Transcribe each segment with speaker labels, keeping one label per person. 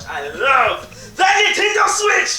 Speaker 1: I love that Nintendo Switch!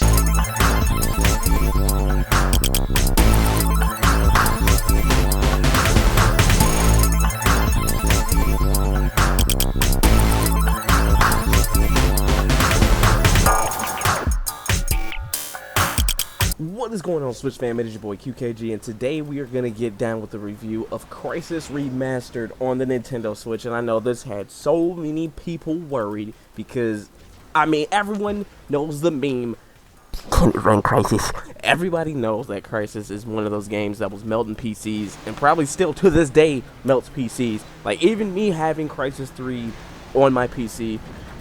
Speaker 2: What is going on, Switch fam? It is your boy QKG, and today we are going to get down with the review of Crysis Remastered on the Nintendo Switch. And I know this had so many people worried because, I mean, everyone knows the meme, "Can it run Crysis?" Everybody knows that Crysis is one of those games that was melting PCs, and probably still to this day melts PCs. Like, even me having Crysis 3 on my PC,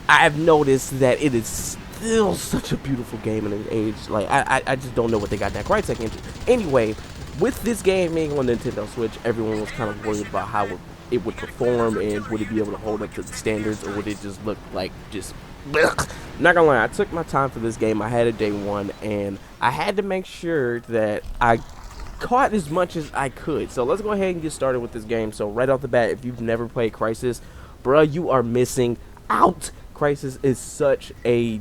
Speaker 2: I've noticed that it is still such a beautiful game in its age. Like, I just don't know what they got that Crytek into. Anyway, with this game being on Nintendo Switch, everyone was kind of worried about how it would perform, and would it be able to hold up to the standards, or would it just look like just blech. Not gonna lie, I took my time for this game. I had it day one, and I had to make sure that I caught as much as I could. So let's go ahead and get started with this game. So right off the bat, if you've never played Crysis, bruh, you are missing out. Crysis is such a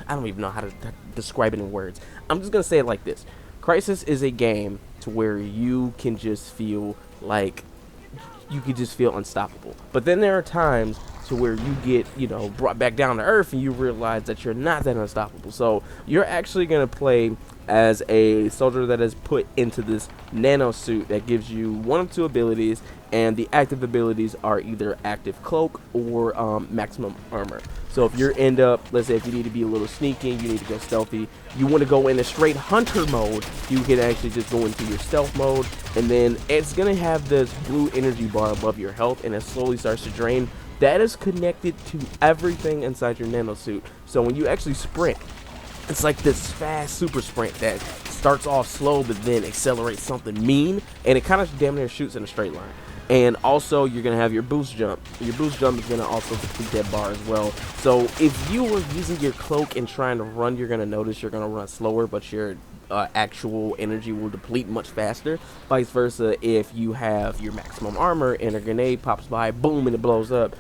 Speaker 2: I don't even know how to describe it in words. I'm just gonna say it like this: Crysis is a game to where you can just feel like you could just feel unstoppable. But then there are times to where you get, you know, brought back down to earth, and you realize that you're not that unstoppable. So you're actually gonna play as a soldier that is put into this nano suit that gives you one of two abilities, and the active abilities are either active cloak or maximum armor. So if you end up, let's say if you need to be a little sneaky, you need to go stealthy, you want to go in a straight hunter mode, you can actually just go into your stealth mode, and then it's gonna have this blue energy bar above your health, and it slowly starts to drain. That is connected to everything inside your nano suit. So when you actually sprint, it's like this fast super sprint that starts off slow but then accelerates something mean, and it kind of damn near shoots in a straight line. And also you're gonna have your boost jump. Your boost jump is gonna also complete that bar as well. So if you were using your cloak and trying to run, you're gonna notice you're gonna run slower, but your actual energy will deplete much faster. Vice versa, if you have your maximum armor and a grenade pops by, boom, and it blows up,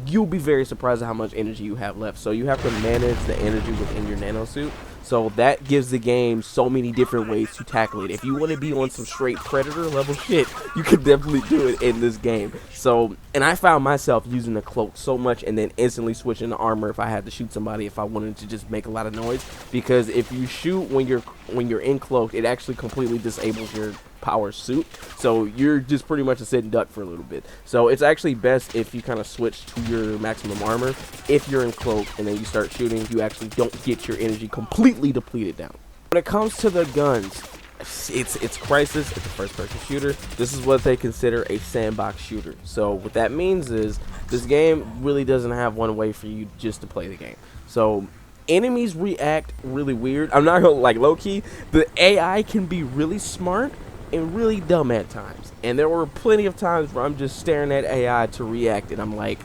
Speaker 2: you'll be very surprised at how much energy you have left. So you have to manage the energy within your nano suit. So that gives the game so many different ways to tackle it. If you want to be on some straight Predator level shit, you could definitely do it in this game. So, and I found myself using the cloak so much and then instantly switching to armor if I had to shoot somebody, if I wanted to just make a lot of noise. Because if you shoot when you're in cloak, it actually completely disables your power suit, so you're just pretty much a sitting duck for a little bit. So it's actually best if you kind of switch to your maximum armor. If you're in cloak and then you start shooting, you actually don't get your energy completely depleted down. When it comes to the guns, it's Crysis. It's a first-person shooter. This is what they consider a sandbox shooter. So what that means is this game really doesn't have one way for you just to play the game. So enemies react really weird. I'm not gonna, like, low-key, the AI can be really smart and really dumb at times, and there were plenty of times where I'm just staring at AI to react, and I'm like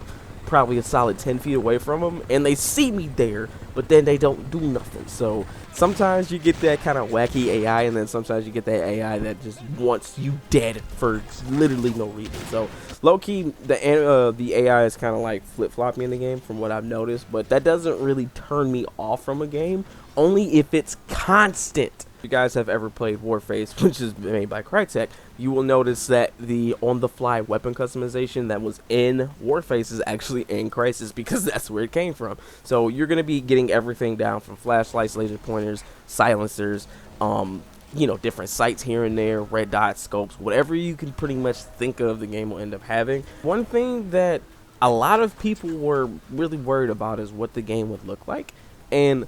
Speaker 2: probably a solid 10 feet away from them, and they see me there, but then they don't do nothing. So sometimes you get that kind of wacky AI, and then sometimes you get that AI that just wants you dead for literally no reason. So low-key, the AI is kind of like flip-flopping in the game from what I've noticed, but that doesn't really turn me off from a game, only if it's constant. If you guys have ever played Warface, which is made by Crytek, you will notice that the on-the-fly weapon customization that was in Warface is actually in Crysis, because that's where it came from. So you're going to be getting everything down from flashlights, laser pointers, silencers, you know, different sights here and there, red dots, scopes, whatever you can pretty much think of, the game will end up having. One thing that a lot of people were really worried about is what the game would look like. And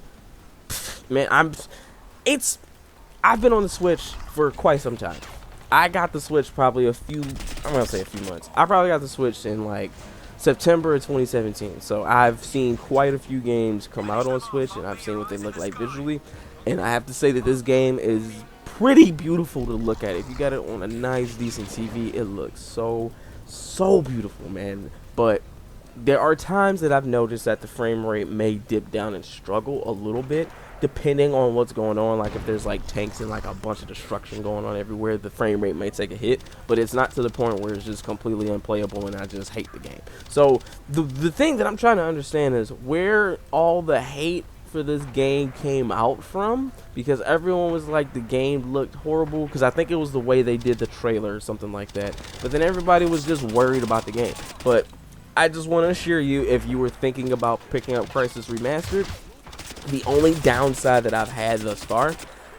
Speaker 2: man, I've been on the Switch for quite some time. I got the Switch probably I'm gonna say a few months. I probably got the Switch in like September of 2017. So I've seen quite a few games come out on Switch, and I've seen what they look like visually. And I have to say that this game is pretty beautiful to look at. If you got it on a nice, decent TV, it looks so beautiful, man. But there are times that I've noticed that the frame rate may dip down and struggle a little bit, depending on what's going on. Like if there's like tanks and like a bunch of destruction going on everywhere, the frame rate may take a hit, but it's not to the point where it's just completely unplayable and I just hate the game. So the thing that I'm trying to understand is where all the hate for this game came out from, because everyone was like the game looked horrible, because I think it was the way they did the trailer or something like that, but then everybody was just worried about the game. But I just want to assure you, if you were thinking about picking up Crysis Remastered, the only downside that I've had thus far,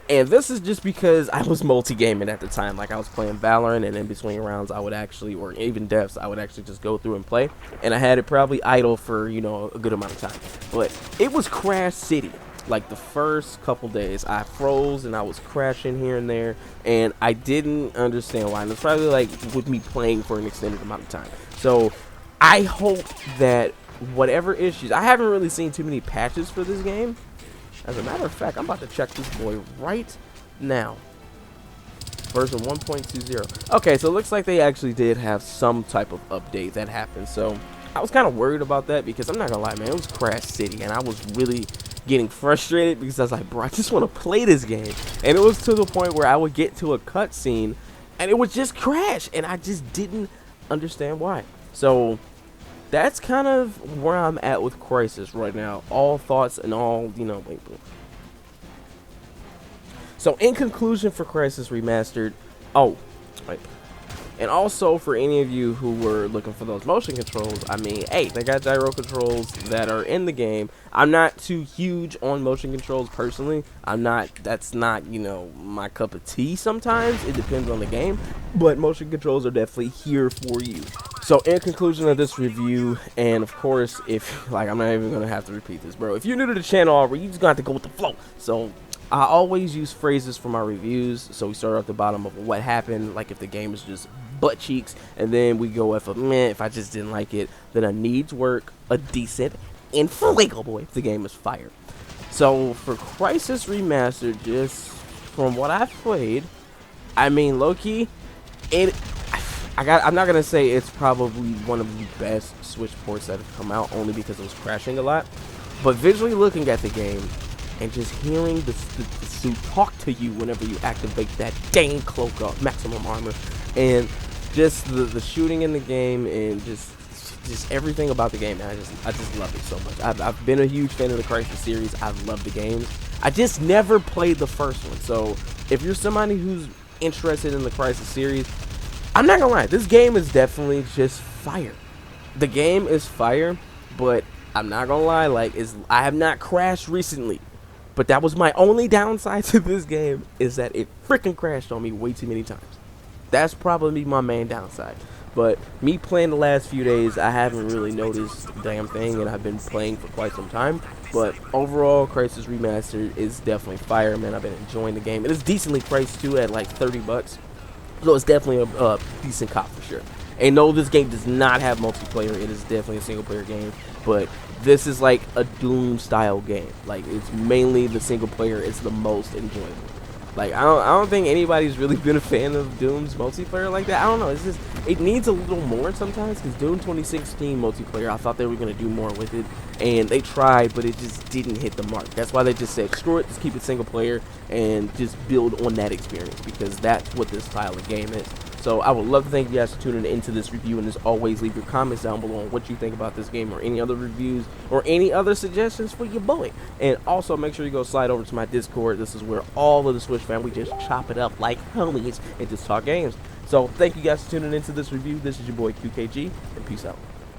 Speaker 2: and this is just because I was multi-gaming at the time, like I was playing Valorant, and in between rounds I would actually, or even deaths, I would actually just go through and play, and I had it probably idle for, you know, a good amount of time. But it was Crash City. Like the first couple days I froze and I was crashing here and there, and I didn't understand why, and it's probably like with me playing for an extended amount of time. So I hope that whatever issues, I haven't really seen too many patches for this game. As a matter of fact, I'm about to check this boy right now. Version 1.20. Okay, so it looks like they actually did have some type of update that happened. So I was kind of worried about that, because I'm not gonna lie, man, it was Crash City, and I was really getting frustrated because I was like, bro, I just want to play this game. And it was to the point where I would get to a cutscene and it would just crash, and I just didn't understand why. So that's kind of where I'm at with Crysis right now. All thoughts and all, you know, wait. So in conclusion for Crysis Remastered, and also for any of you who were looking for those motion controls, I mean, hey, they got gyro controls that are in the game. I'm not too huge on motion controls personally. That's not, you know, my cup of tea sometimes. It depends on the game, but motion controls are definitely here for you. So in conclusion of this review, and of course, if, like, I'm not even going to have to repeat this, bro. If you're new to the channel already, you just got to go with the flow. So I always use phrases for my reviews. So we start at the bottom of what happened, like if the game is just butt cheeks, and then we go with a meh if I just didn't like it, then a needs work, a decent, and flakeable if the game is fire. So for Crysis Remastered, just from what I've played, I mean, low-key, I'm not gonna say it's probably one of the best Switch ports that have come out, only because it was crashing a lot, but visually looking at the game and just hearing the suit talk to you whenever you activate that dang cloak of maximum armor, and just the shooting in the game, and just everything about the game, man, I just love it so much. I've been a huge fan of the Crysis series. I've loved the games. I just never played the first one. So if you're somebody who's interested in the Crysis series, I'm not gonna lie, this game is definitely just fire. The game is fire, but I'm not gonna lie, like, I have not crashed recently. But that was my only downside to this game, is that it freaking crashed on me way too many times. That's probably my main downside. But me playing the last few days, I haven't really noticed a damn thing, and I've been playing for quite some time. But overall, Crysis Remastered is definitely fire, man. I've been enjoying the game. It is decently priced too, at like 30 bucks. So it's definitely a decent cop for sure. And no, this game does not have multiplayer. It is definitely a single player game. But this is like a Doom style game. Like, it's mainly the single player. It's the most enjoyable. Like, I don't think anybody's really been a fan of Doom's multiplayer like that. I don't know. It's just, it needs a little more sometimes, because Doom 2016 multiplayer, I thought they were going to do more with it, and they tried, but it just didn't hit the mark. That's why they just said, screw it, just keep it single player and just build on that experience, because that's what this style of game is. So I would love to thank you guys for tuning into this review, and as always, leave your comments down below on what you think about this game, or any other reviews, or any other suggestions for your boy. And also make sure you go slide over to my Discord. This is where all of the Switch fam, we just chop it up like homies and just talk games. So thank you guys for tuning into this review. This is your boy QKG, and peace out.